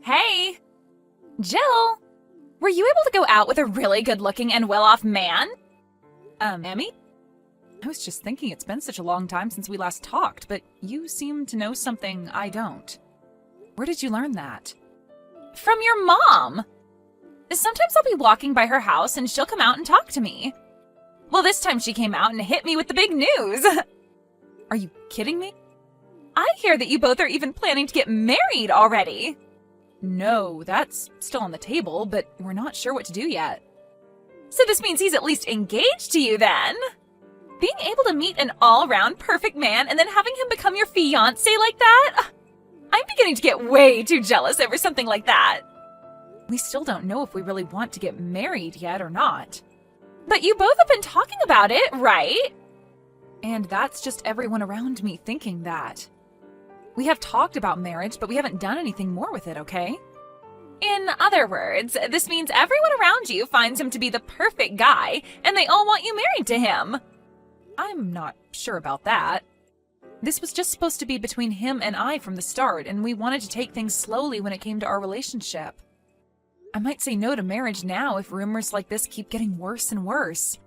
Hey! Jill! Were you able to go out with a really good-looking and well-off man? Emmy? I was just thinking it's been such a long time since we last talked, but you seem to know something I don't. Where did you learn that? From your mom! Sometimes I'll be walking by her house and she'll come out and talk to me. Well, this time she came out and hit me with the big news. Are you kidding me? I hear that you both are even planning to get married already. No, that's still on the table, but we're not sure what to do yet. So this means he's at least engaged to you then? Being able to meet an all-around perfect man and then having him become your fiancé like that? I'm beginning to get way too jealous over something like that. We still don't know if we really want to get married yet or not. But you both have been talking about it, right? And that's just everyone around me thinking that. We have talked about marriage, but we haven't done anything more with it, okay? In other words, this means everyone around you finds him to be the perfect guy, and they all want you married to him. I'm not sure about that. This was just supposed to be between him and I from the start, and we wanted to take things slowly when it came to our relationship. I might say no to marriage now if rumors like this keep getting worse and worse.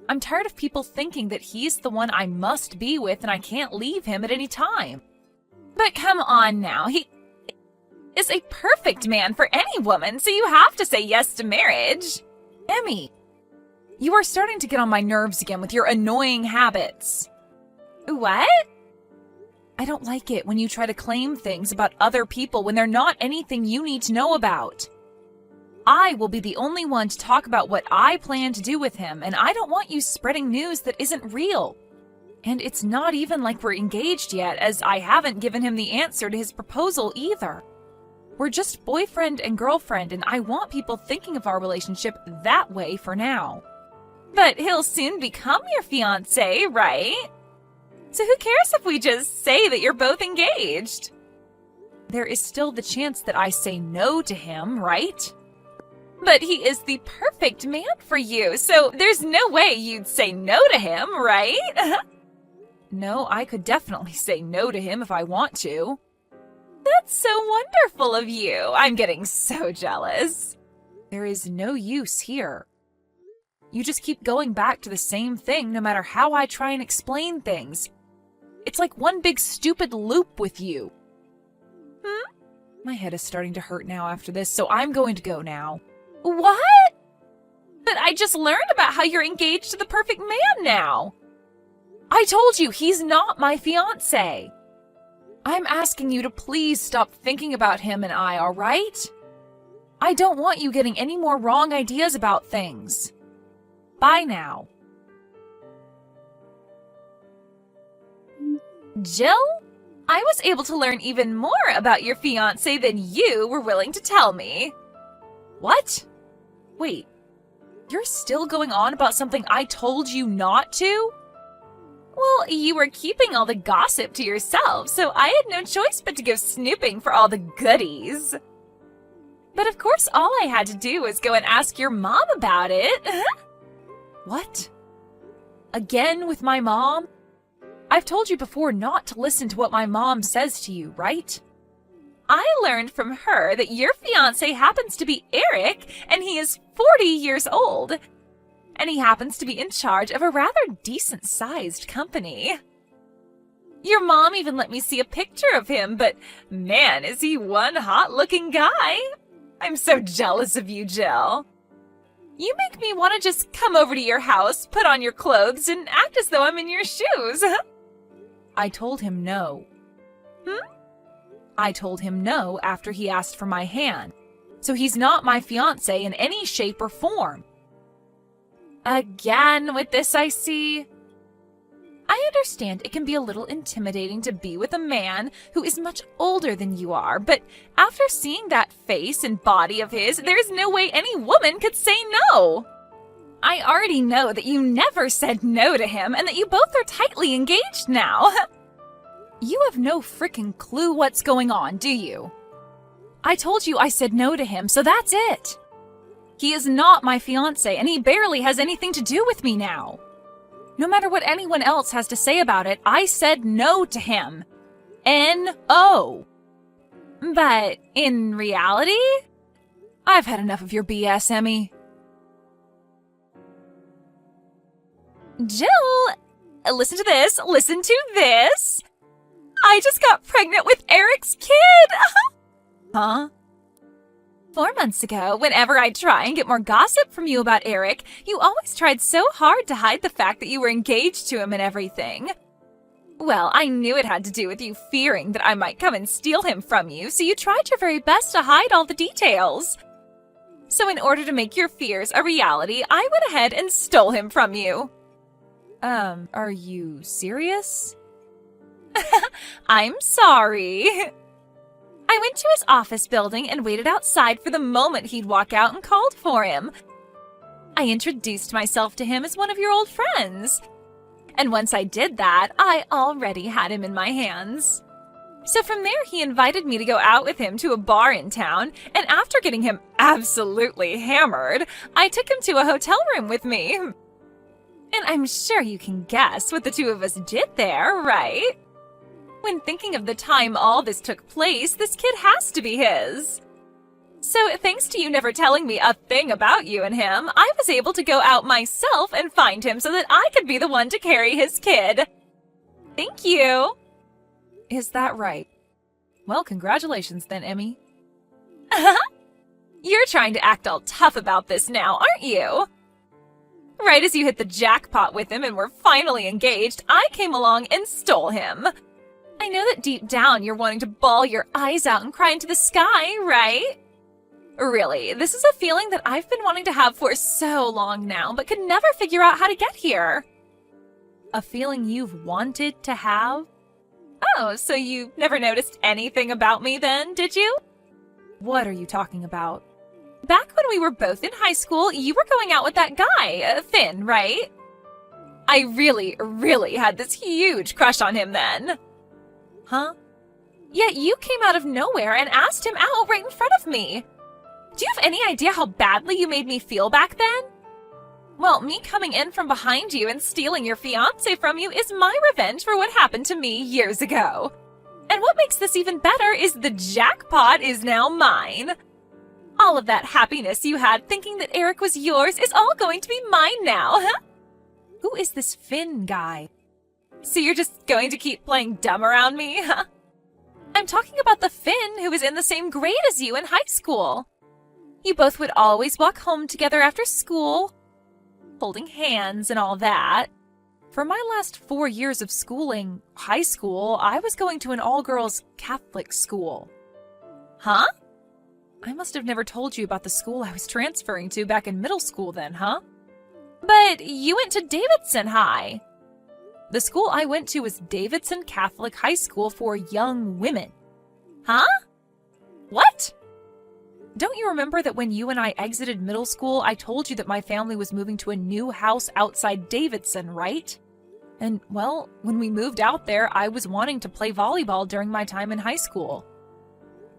I'm tired of people thinking that he's the one I must be with and I can't leave him at any time. But come on now, he is a perfect man for any woman, so you have to say yes to marriage. Emmy, you are starting to get on my nerves again with your annoying habits. What? I don't like it when you try to claim things about other people when they're not anything you need to know about. I will be the only one to talk about what I plan to do with him, and I don't want you spreading news that isn't real. And it's not even like we're engaged yet, as I haven't given him the answer to his proposal either. We're just boyfriend and girlfriend, and I want people thinking of our relationship that way for now. But he'll soon become your fiancé, right? So who cares if we just say that you're both engaged? There is still the chance that I say no to him, right? But he is the perfect man for you, so there's no way you'd say no to him, right? No, I could definitely say no to him if I want to. That's so wonderful of you. I'm getting so jealous. There is no use here. You just keep going back to the same thing no matter how I try and explain things. It's like one big stupid loop with you. My head is starting to hurt now after this, so I'm going to go now. What? But I just learned about how you're engaged to the perfect man now. I told you, he's not my fiancé. I'm asking you to please stop thinking about him and I, all right? I don't want you getting any more wrong ideas about things. Bye now. Jill, I was able to learn even more about your fiancé than you were willing to tell me. What? Wait, you're still going on about something I told you not to? Well, you were keeping all the gossip to yourself, so I had no choice but to go snooping for all the goodies. But of course, all I had to do was go and ask your mom about it. What? Again with my mom? I've told you before not to listen to what my mom says to you, right? I learned from her that your fiancé happens to be Eric, and he is 40 years old. And he happens to be in charge of a rather decent-sized company. Your mom even let me see a picture of him, but man, is he one hot-looking guy. I'm so jealous of you, Jill. You make me want to just come over to your house, put on your clothes, and act as though I'm in your shoes. I told him no. I told him no after he asked for my hand, so he's not my fiancé in any shape or form. Again with this, I see. I understand it can be a little intimidating to be with a man who is much older than you are, but after seeing that face and body of his, there's no way any woman could say no. I already know that you never said no to him and that you both are tightly engaged now. You have no frickin' clue what's going on, do you? I told you I said no to him, so that's it. He is not my fiancé, and he barely has anything to do with me now. No matter what anyone else has to say about it, I said no to him. N-O. But in reality, I've had enough of your BS, Emmy. Jill, listen to this. Listen to this. I just got pregnant with Eric's kid. Huh? 4 months ago, whenever I'd try and get more gossip from you about Eric, you always tried so hard to hide the fact that you were engaged to him and everything. Well, I knew it had to do with you fearing that I might come and steal him from you, so you tried your very best to hide all the details. So in order to make your fears a reality, I went ahead and stole him from you. Are you serious? I'm sorry. I went to his office building and waited outside for the moment he'd walk out and called for him. I introduced myself to him as one of your old friends. And once I did that, I already had him in my hands. So from there, he invited me to go out with him to a bar in town, and after getting him absolutely hammered, I took him to a hotel room with me. And I'm sure you can guess what the two of us did there, right? When thinking of the time all this took place, this kid has to be his. So thanks to you never telling me a thing about you and him, I was able to go out myself and find him so that I could be the one to carry his kid. Thank you. Is that right? Well, congratulations then, Emmy. You're trying to act all tough about this now, aren't you? Right as you hit the jackpot with him and were finally engaged, I came along and stole him. I know that deep down you're wanting to bawl your eyes out and cry into the sky, right? Really, this is a feeling that I've been wanting to have for so long now, but could never figure out how to get here. A feeling you've wanted to have? Oh, so you never noticed anything about me then, did you? What are you talking about? Back when we were both in high school, you were going out with that guy, Finn, right? I really had this huge crush on him then. Huh? Yet you came out of nowhere and asked him out right in front of me. Do you have any idea how badly you made me feel back then? Well, me coming in from behind you and stealing your fiancé from you is my revenge for what happened to me years ago. And what makes this even better is the jackpot is now mine. All of that happiness you had thinking that Eric was yours is all going to be mine now, huh? Who is this Finn guy? So you're just going to keep playing dumb around me, huh? I'm talking about the Finn who was in the same grade as you in high school. You both would always walk home together after school, holding hands and all that. For my last 4 years of schooling, high school, I was going to an all-girls Catholic school. Huh? I must have never told you about the school I was transferring to back in middle school then, huh? But you went to Davidson High. The school I went to was Davidson Catholic High School for young women. Huh? What? Don't you remember that when you and I exited middle school, I told you that my family was moving to a new house outside Davidson, right? And, well, when we moved out there, I was wanting to play volleyball during my time in high school.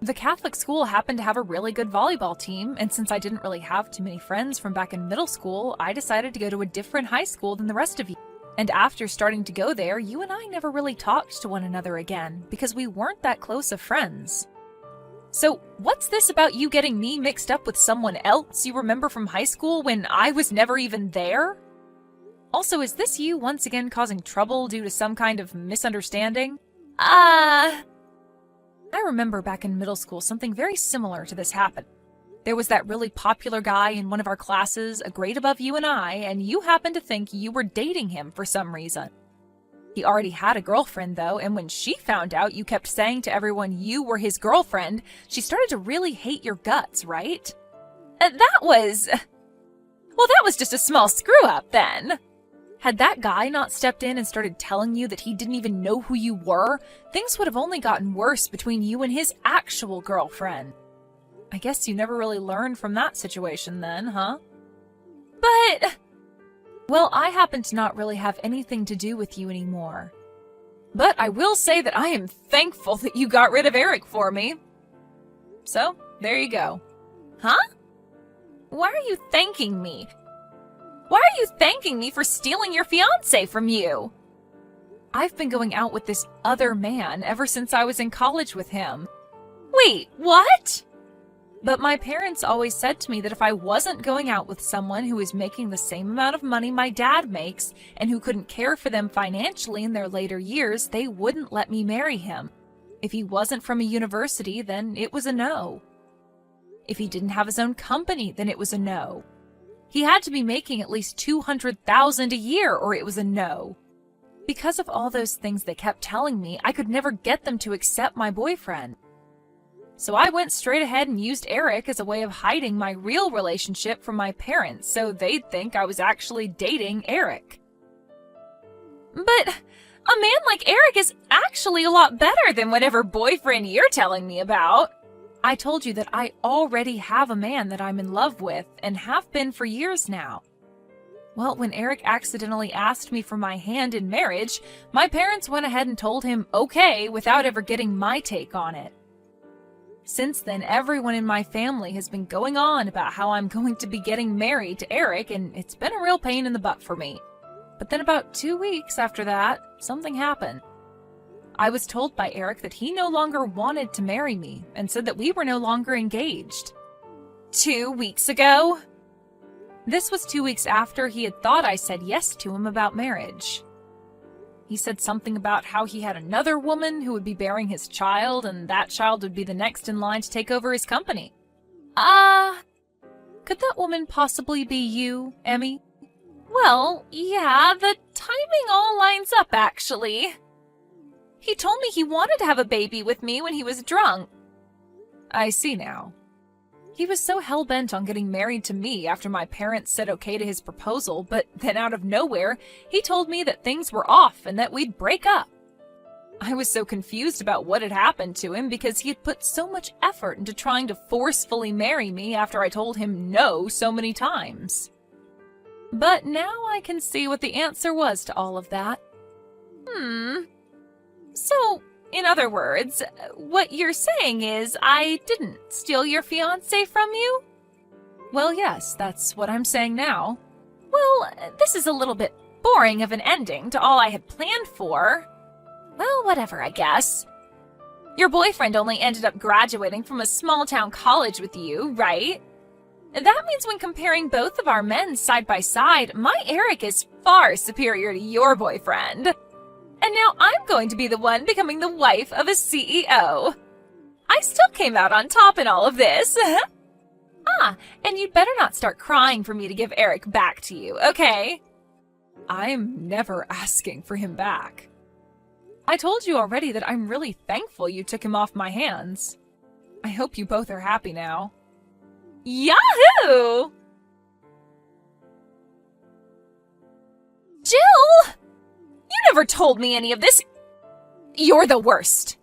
The Catholic school happened to have a really good volleyball team, and since I didn't really have too many friends from back in middle school, I decided to go to a different high school than the rest of you. And after starting to go there, you and I never really talked to one another again, because we weren't that close of friends. So, what's this about you getting me mixed up with someone else you remember from high school when I was never even there? Also, is this you once again causing trouble due to some kind of misunderstanding? I remember back in middle school something very similar to this happened. There was that really popular guy in one of our classes, a grade above you and you happened to think you were dating him for some reason. He already had a girlfriend, though, and when she found out you kept saying to everyone you were his girlfriend, she started to really hate your guts, right? That was just a small screw-up then. Had that guy not stepped in and started telling you that he didn't even know who you were, things would have only gotten worse between you and his actual girlfriend. I guess you never really learned from that situation then, huh? But... Well, I happen to not really have anything to do with you anymore. But I will say that I am thankful that you got rid of Eric for me. So, there you go. Huh? Why are you thanking me? Why are you thanking me for stealing your fiancé from you? I've been going out with this other man ever since I was in college with him. Wait, what? But my parents always said to me that if I wasn't going out with someone who was making the same amount of money my dad makes and who couldn't care for them financially in their later years, they wouldn't let me marry him. If he wasn't from a university, then it was a no. If he didn't have his own company, then it was a no. He had to be making at least $200,000 a year or it was a no. Because of all those things they kept telling me, I could never get them to accept my boyfriend. So I went straight ahead and used Eric as a way of hiding my real relationship from my parents so they'd think I was actually dating Eric. But a man like Eric is actually a lot better than whatever boyfriend you're telling me about. I told you that I already have a man that I'm in love with and have been for years now. Well, when Eric accidentally asked me for my hand in marriage, my parents went ahead and told him okay without ever getting my take on it. Since then, everyone in my family has been going on about how I'm going to be getting married to Eric, and it's been a real pain in the butt for me. But then about 2 weeks after that, something happened. I was told by Eric that he no longer wanted to marry me and said that we were no longer engaged. 2 weeks ago? This was 2 weeks after he had thought I said yes to him about marriage. He said something about how he had another woman who would be bearing his child, and that child would be the next in line to take over his company. Could that woman possibly be you, Emmy? Well, yeah, the timing all lines up, actually. He told me he wanted to have a baby with me when he was drunk. I see now. He was so hell-bent on getting married to me after my parents said okay to his proposal, but then out of nowhere, he told me that things were off and that we'd break up. I was so confused about what had happened to him because he had put so much effort into trying to forcefully marry me after I told him no so many times. But now I can see what the answer was to all of that. So, in other words, what you're saying is I didn't steal your fiancé from you? Well, yes, that's what I'm saying now. Well, this is a little bit boring of an ending to all I had planned for. Well, whatever, I guess. Your boyfriend only ended up graduating from a small-town college with you, right? That means when comparing both of our men side by side, my Eric is far superior to your boyfriend. And now I'm going to be the one becoming the wife of a CEO. I still came out on top in all of this. And you'd better not start crying for me to give Eric back to you, okay? I'm never asking for him back. I told you already that I'm really thankful you took him off my hands. I hope you both are happy now. Yahoo! Jill! You never told me any of this. You're the worst.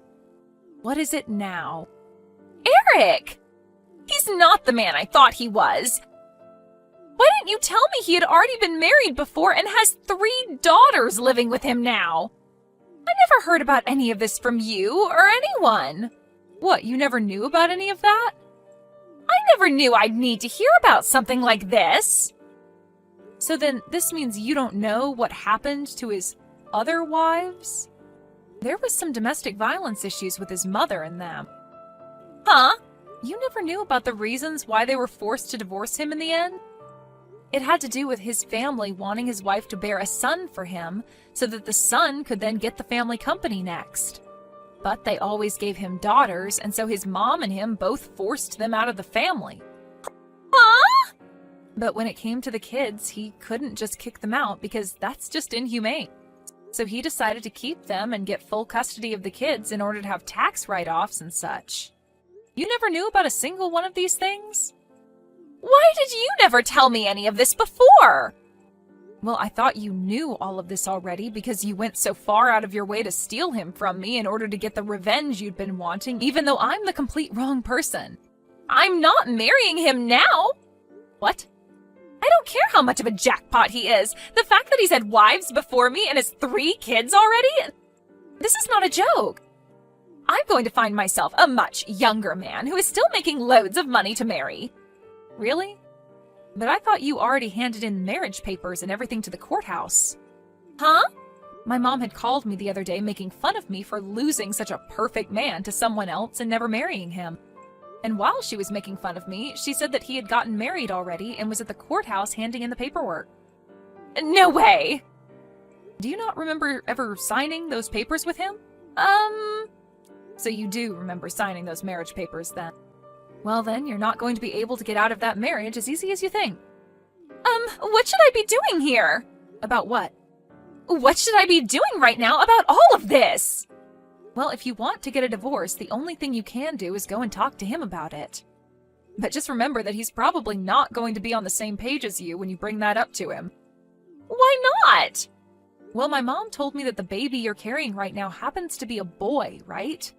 What is it now? Eric! He's not the man I thought he was. Why didn't you tell me he had already been married before and has 3 daughters living with him now? I never heard about any of this from you or anyone. What, you never knew about any of that? I never knew I'd need to hear about something like this. So then this means you don't know what happened to his other wives? There was some domestic violence issues with his mother and them. Huh? You never knew about the reasons why they were forced to divorce him in the end? It had to do with his family wanting his wife to bear a son for him so that the son could then get the family company next. But they always gave him daughters, and so his mom and him both forced them out of the family. Huh? But when it came to the kids, he couldn't just kick them out because that's just inhumane. So he decided to keep them and get full custody of the kids in order to have tax write-offs and such. You never knew about a single one of these things? Why did you never tell me any of this before? Well, I thought you knew all of this already because you went so far out of your way to steal him from me in order to get the revenge you'd been wanting, even though I'm the complete wrong person. I'm not marrying him now. What? I don't care how much of a jackpot he is. The fact that he's had wives before me and has 3 kids already? This is not a joke. I'm going to find myself a much younger man who is still making loads of money to marry. Really? But I thought you already handed in marriage papers and everything to the courthouse. Huh? My mom had called me the other day making fun of me for losing such a perfect man to someone else and never marrying him. And while she was making fun of me, she said that he had gotten married already and was at the courthouse handing in the paperwork. No way! Do you not remember ever signing those papers with him? So you do remember signing those marriage papers then? Well then, you're not going to be able to get out of that marriage as easy as you think. What should I be doing here? About what? What should I be doing right now about all of this? Well, if you want to get a divorce, the only thing you can do is go and talk to him about it. But just remember that he's probably not going to be on the same page as you when you bring that up to him. Why not? Well, my mom told me that the baby you're carrying right now happens to be a boy, right?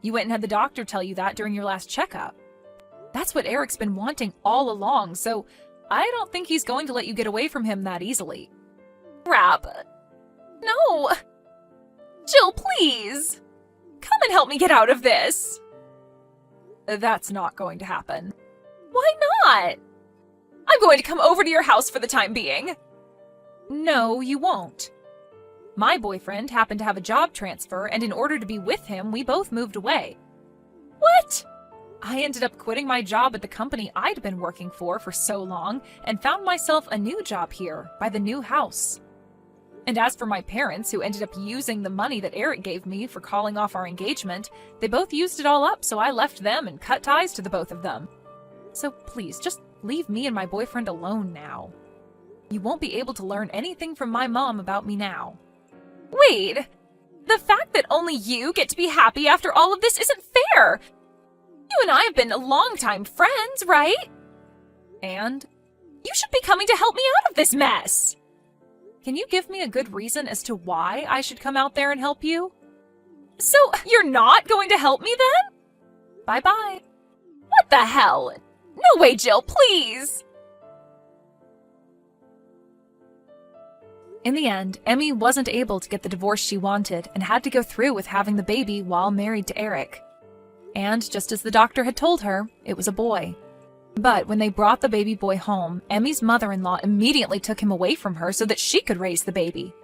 You went and had the doctor tell you that during your last checkup. That's what Eric's been wanting all along, so I don't think he's going to let you get away from him that easily. Crap. No. Jill, please. Come and help me get out of this. That's not going to happen. Why not? I'm going to come over to your house for the time being. No, you won't. My boyfriend happened to have a job transfer, and in order to be with him, we both moved away. What? I ended up quitting my job at the company I'd been working for so long and found myself a new job here by the new house. And as for my parents, who ended up using the money that Eric gave me for calling off our engagement, they both used it all up, so I left them and cut ties to the both of them. So please, just leave me and my boyfriend alone now. You won't be able to learn anything from my mom about me now. Wait, the fact that only you get to be happy after all of this isn't fair. You and I have been longtime friends, right? And? You should be coming to help me out of this mess. Can you give me a good reason as to why I should come out there and help you? So, you're not going to help me then? Bye-bye. What the hell? No way, Jill, please! In the end, Emmy wasn't able to get the divorce she wanted and had to go through with having the baby while married to Eric. And just as the doctor had told her, it was a boy. But when they brought the baby boy home, Emmy's mother-in-law immediately took him away from her so that she could raise the baby.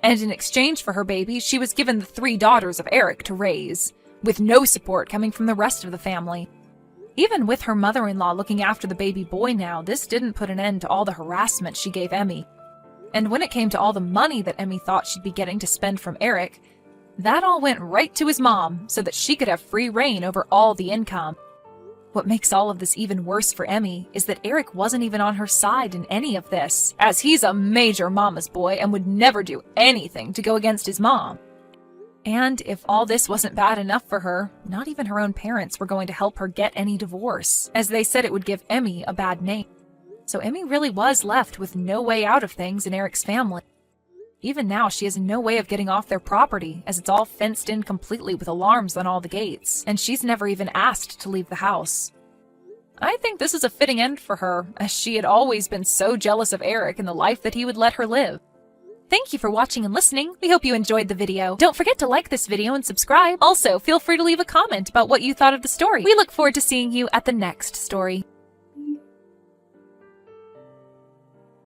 And in exchange for her baby, she was given the 3 daughters of Eric to raise, with no support coming from the rest of the family. Even with her mother-in-law looking after the baby boy now, this didn't put an end to all the harassment she gave Emmy. And when it came to all the money that Emmy thought she'd be getting to spend from Eric, that all went right to his mom so that she could have free reign over all the income. What makes all of this even worse for Emmy is that Eric wasn't even on her side in any of this, as he's a major mama's boy and would never do anything to go against his mom. And if all this wasn't bad enough for her, not even her own parents were going to help her get any divorce, as they said it would give Emmy a bad name. So Emmy really was left with no way out of things in Eric's family. Even now, she has no way of getting off their property, as it's all fenced in completely with alarms on all the gates, and she's never even asked to leave the house. I think this is a fitting end for her, as she had always been so jealous of Eric and the life that he would let her live. Thank you for watching and listening. We hope you enjoyed the video. Don't forget to like this video and subscribe. Also, feel free to leave a comment about what you thought of the story. We look forward to seeing you at the next story.